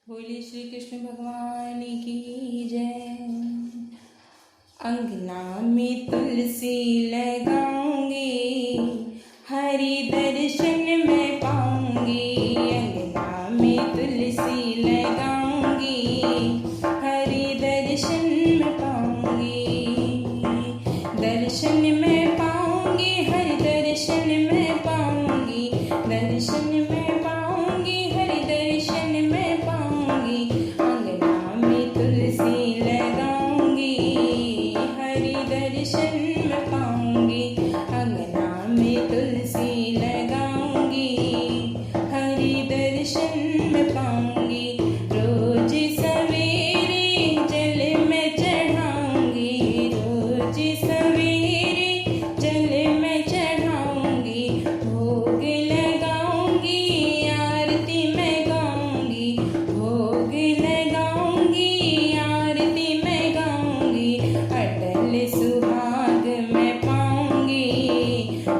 बोलिए श्री कृष्ण भगवान की जय। अंगना में तुलसी लगाऊंगी, हरि दर्शन मैं पाऊंगी। अंगना में तुलसी लगाऊंगी, हरि दर्शन मैं पाऊंगी। दर्शन मैं पाऊंगी, हरि दर्शन मैं पाऊंगी। दर्शन मैं पाऊंगी, हरि दर्शन मैं पाऊंगी। अंगना में तुलसी लगाऊंगी, हरि दर्शन मैं पाऊंगी। अंगना में तुलसी लगाऊंगी, हरि दर्शन मैं पाऊंगी। रोज सवेरे जल मैं चढ़ाऊंगी, रोज सवेरे जल मैं चढ़ाऊंगी। भोग लगाऊंगी, आरती मैं गाऊंगी। भोग लगाऊंगी, आरती मैं गाऊंगी। अटल सुहाग मैं पाऊंगी,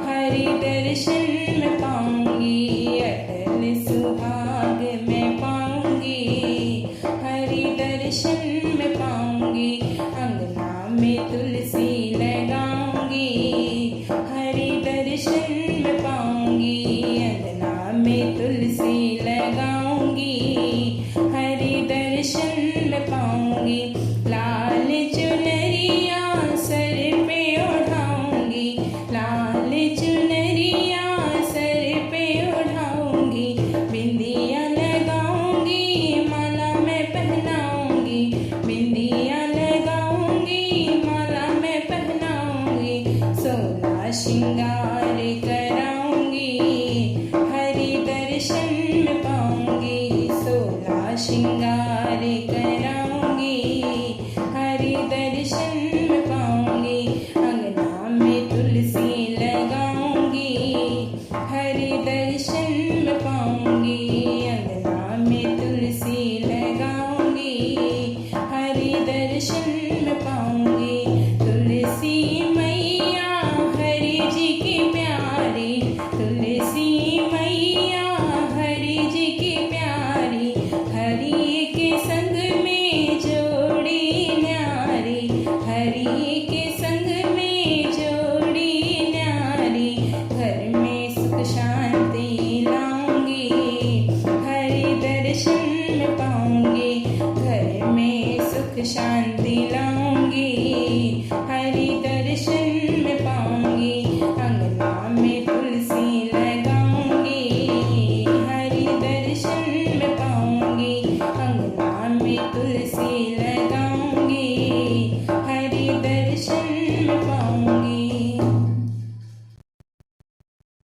हरि दर्शन मैं पाऊंगी। अटल सुहाग मैं पाऊंगी, हरि दर्शन मैं पाऊंगी। अंगना में तुलसी लगाऊंगी, हरि दर्शन मैं पाऊंगी। अंगना में तुलसी लगाऊंगी, हरि दर्शन मैं पाऊंगी। लाल चुनरिया सर पे ओढ़ाऊंगी, लाल चुनरिया सर पे ओढ़ाऊंगी। बिंदिया लगाऊंगी, माला मैं पहनाऊंगी। बिंदिया लगाऊंगी, माला मैं पहनाऊंगी। 16 श्रृंगार कराऊंगी, हरि दर्शन में पाऊंगी। 16 श्रृंगार कराऊंगी, हरि दर्शन में पाऊंगी। अंगना में तुलसी लगाऊंगी, हरि दर्शन में पाऊंगी। अंगना में तुलसी लगाऊंगी, हरि दर्शन में पाऊंगी। तुलसी मैया हरि जी की प्यारी, तुलसी मैया हरि जी की प्यारी। हरि के संग में जोड़ी न्यारी, हरि के संग में जोड़ी न्यारी। घर में सुख शांति लाऊंगी, हरि दर्शन में पाऊंगी। घर में सुख शांति लाऊंगी, हरि दर्शन में पाऊंगी। अंगना में तुलसी लगाऊंगी, हरि दर्शन में पाऊंगी। अंगना में तुलसी